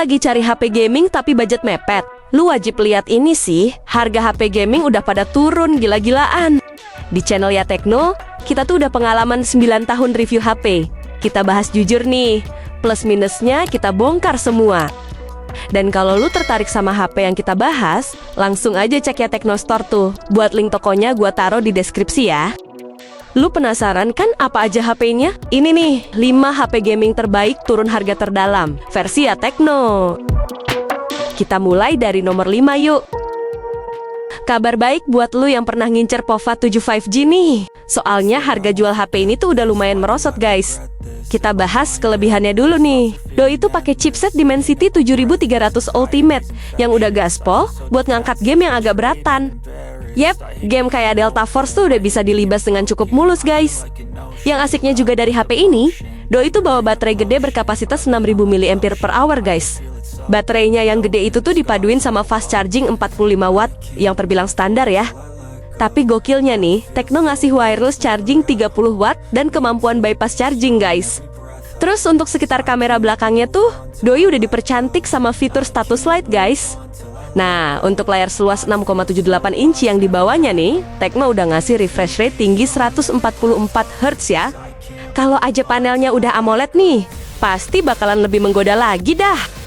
lagi cari HP gaming tapi budget mepet? Lu wajib lihat ini sih, harga HP gaming udah pada turun gila-gilaan. Di channel Ya Tekno, kita tuh udah pengalaman 9 tahun review HP. Kita bahas jujur nih, plus minusnya kita bongkar semua. Dan kalau lu tertarik sama HP yang kita bahas, langsung aja cek Ya Tekno Store tuh. Buat link tokonya gua taruh di deskripsi ya. Lu penasaran kan apa aja HP-nya? Ini nih, 5 HP gaming terbaik turun harga terdalam, versi Ya Tekno. Kita mulai dari nomor 5 yuk. Kabar baik buat lu yang pernah ngincer POVA 7 5G nih. Soalnya harga jual HP ini tuh udah lumayan merosot guys. Kita bahas kelebihannya dulu nih. Doi itu pakai chipset Dimensity 7300 Ultimate yang udah gaspol buat ngangkat game yang agak beratan. Yep, game kayak Delta Force tuh udah bisa dilibas dengan cukup mulus guys. Yang asiknya juga dari HP ini, Doi itu bawa baterai gede berkapasitas 6000 mAh guys. Baterainya yang gede itu tuh dipaduin sama fast charging 45 watt yang terbilang standar ya. Tapi gokilnya nih, Tekno ngasih wireless charging 30 watt dan kemampuan bypass charging guys. Terus untuk sekitar kamera belakangnya tuh, Doi udah dipercantik sama fitur status light guys. Nah, untuk layar seluas 6,78 inci yang dibawanya nih, Tekno udah ngasih refresh rate tinggi 144 Hz ya. Kalau aja panelnya udah AMOLED nih, pasti bakalan lebih menggoda lagi dah.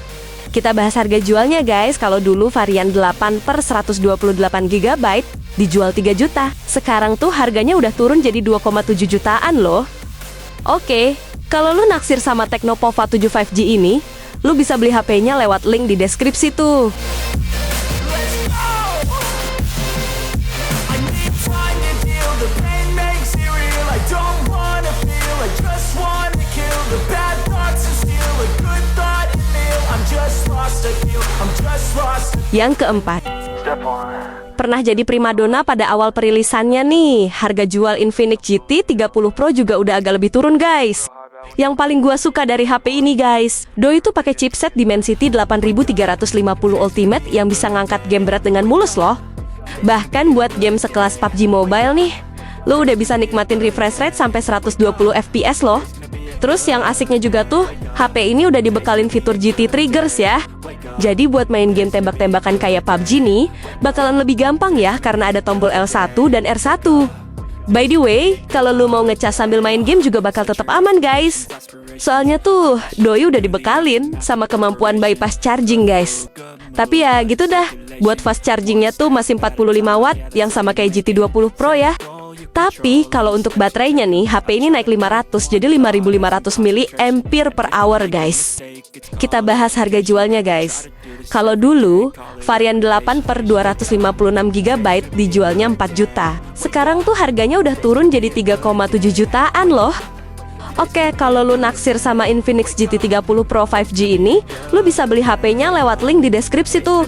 Kita bahas harga jualnya guys. Kalau dulu varian 8 per 128 GB dijual 3 juta. Sekarang tuh harganya udah turun jadi 2,7 jutaan loh. Oke, kalau lu naksir sama Tekno POVA 7 5G ini, lu bisa beli HP-nya lewat link di deskripsi tuh. Yang keempat, pernah jadi primadona pada awal perilisannya nih. Harga jual Infinix GT 30 Pro juga udah agak lebih turun guys. Yang paling gua suka dari HP ini guys, Doi itu pakai chipset Dimensity 8350 Ultimate yang bisa ngangkat game berat dengan mulus loh. Bahkan buat game sekelas PUBG Mobile nih, lo udah bisa nikmatin refresh rate sampai 120 fps loh. Terus yang asiknya juga tuh, HP ini udah dibekalin fitur GT Triggers ya. Jadi buat main game tembak-tembakan kayak PUBG nih, bakalan lebih gampang ya karena ada tombol L1 dan R1. By the way, kalau lu mau ngecas sambil main game juga bakal tetap aman guys. Soalnya tuh, Doi udah dibekalin sama kemampuan bypass charging guys. Tapi ya gitu dah, buat fast chargingnya tuh masih 45 watt yang sama kayak GT20 Pro ya. Tapi kalau untuk baterainya nih, HP ini naik 500 jadi 5500 mAh guys. Kita bahas harga jualnya guys. Kalau dulu, varian 8 per 256 GB dijualnya 4 juta. Sekarang tuh harganya udah turun jadi 3,7 jutaan loh. Oke, kalau lu naksir sama Infinix GT30 Pro 5G ini, lu bisa beli HP-nya lewat link di deskripsi tuh.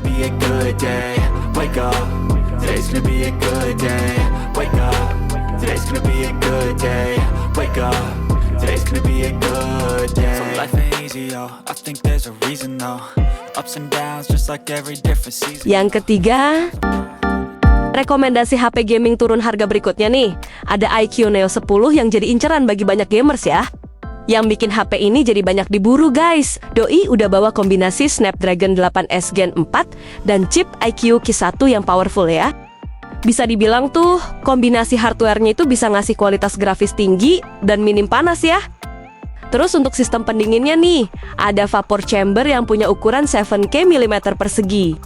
Yang ketiga, rekomendasi HP gaming turun harga berikutnya nih. Ada iQOO Neo 10 yang jadi inceran bagi banyak gamers ya. Yang bikin HP ini jadi banyak diburu guys. Doi udah bawa kombinasi Snapdragon 8S Gen 4 dan chip iQOO Ki-1 yang powerful ya. Bisa dibilang tuh, kombinasi hardware-nya itu bisa ngasih kualitas grafis tinggi dan minim panas ya. Terus untuk sistem pendinginnya nih, ada vapor chamber yang punya ukuran 7K mm persegi.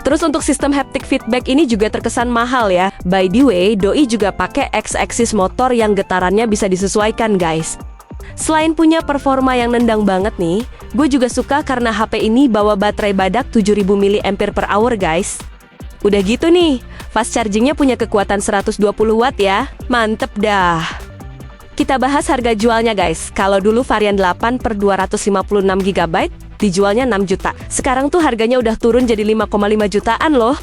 Terus untuk sistem haptic feedback ini juga terkesan mahal ya. By the way, Doi juga pakai X-axis motor yang getarannya bisa disesuaikan guys. Selain punya performa yang nendang banget nih, gue juga suka karena HP ini bawa baterai badak 7000 mAh guys. Udah gitu nih, fast chargingnya punya kekuatan 120 watt ya. Mantep dah. Kita bahas harga jualnya guys. Kalau dulu varian 8 per 256 GB dijualnya 6 juta. Sekarang tuh harganya udah turun jadi 5,5 jutaan loh.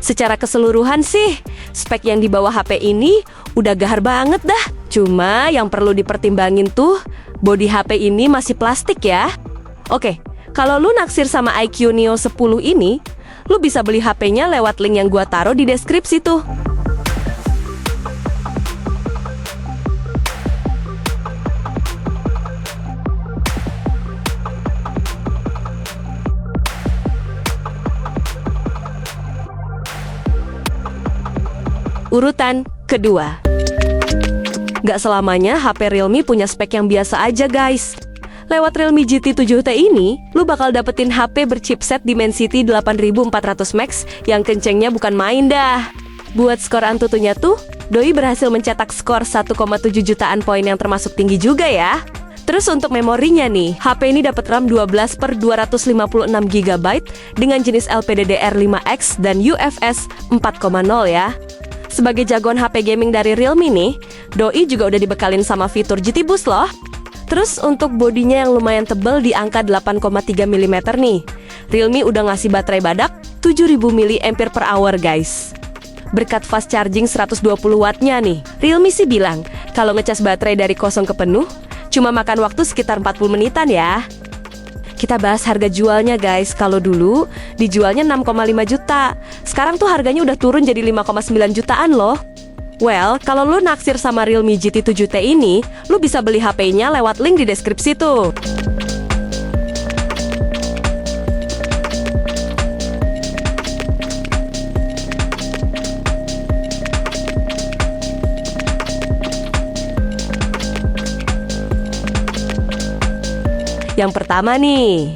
Secara keseluruhan sih, spek yang dibawa HP ini udah gahar banget dah. Cuma yang perlu dipertimbangin tuh, bodi HP ini masih plastik ya. Oke, kalau lu naksir sama iQOO Neo 10 ini, lu bisa beli HP-nya lewat link yang gua taruh di deskripsi tuh. urutan kedua. Gak selamanya HP Realme punya spek yang biasa aja guys. Lewat Realme GT 7T ini, lu bakal dapetin HP berchipset Dimensity 8400 Max yang kencengnya bukan main dah. Buat skor Antutunya tuh, doi berhasil mencetak skor 1,7 jutaan poin yang termasuk tinggi juga ya. Terus untuk memorinya nih, HP ini dapat RAM 12/256 GB dengan jenis LPDDR5X dan UFS 4.0 ya. Sebagai jagoan HP gaming dari Realme nih, doi juga udah dibekalin sama fitur GT Boost loh. Terus untuk bodinya yang lumayan tebal di angka 8,3 mm nih, Realme udah ngasih baterai badak 7000 mAh guys. Berkat fast charging 120 wattnya nih, Realme sih bilang kalau ngecas baterai dari kosong ke penuh cuma makan waktu sekitar 40 menitan ya. Kita bahas harga jualnya guys. Kalau dulu dijualnya 6,5 juta, sekarang tuh harganya udah turun jadi 5,9 jutaan loh. Well, kalau lu naksir sama Realme GT 7T ini, lu bisa beli HP-nya lewat link di deskripsi tuh. Yang pertama nih,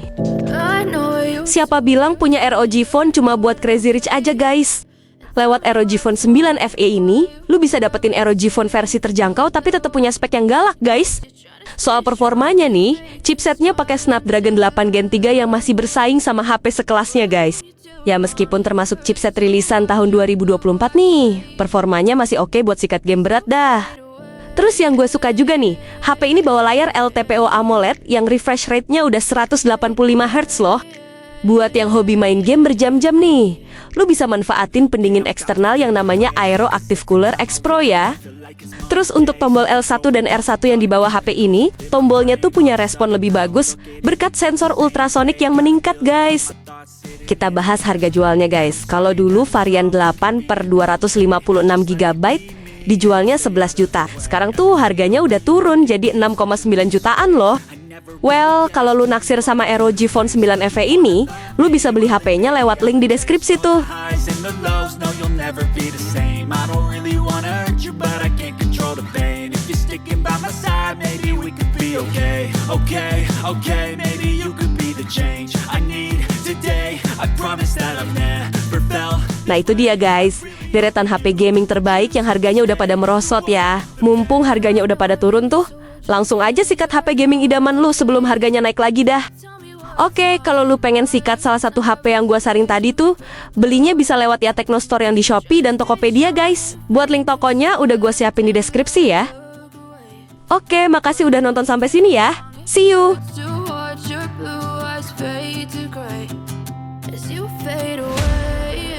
siapa bilang punya ROG Phone cuma buat crazy rich aja guys? Lewat ROG Phone 9 FE ini, lu bisa dapetin ROG Phone versi terjangkau tapi tetap punya spek yang galak guys. Soal performanya nih, chipsetnya pakai Snapdragon 8 Gen 3 yang masih bersaing sama HP sekelasnya guys. Ya meskipun termasuk chipset rilisan tahun 2024 nih, performanya masih oke buat sikat game berat dah. Terus yang gue suka juga nih, HP ini bawa layar LTPO AMOLED yang refresh rate-nya udah 185 Hz loh. Buat yang hobi main game berjam-jam nih, lu bisa manfaatin pendingin eksternal yang namanya Aero Active Cooler X Pro ya. Terus untuk tombol L1 dan R1 yang di bawah HP ini, tombolnya tuh punya respon lebih bagus berkat sensor ultrasonic yang meningkat guys. Kita bahas harga jualnya guys. Kalau dulu varian 8/256 GB dijualnya 11 juta. Sekarang tuh harganya udah turun jadi 6,9 jutaan loh. Well, kalau lu naksir sama ROG Phone 9 FE ini, lu bisa beli HP-nya lewat link di deskripsi tuh. Nah itu dia guys, deretan HP gaming terbaik yang harganya udah pada merosot ya. Mumpung harganya udah pada turun tuh, langsung aja sikat HP gaming idaman lu sebelum harganya naik lagi dah. Oke, kalau lu pengen sikat salah satu HP yang gua saring tadi tuh, belinya bisa lewat ya Tekno Store yang di Shopee dan Tokopedia guys. Buat link tokonya udah gua siapin di deskripsi ya. Oke, makasih udah nonton sampai sini ya. See you. Fade away.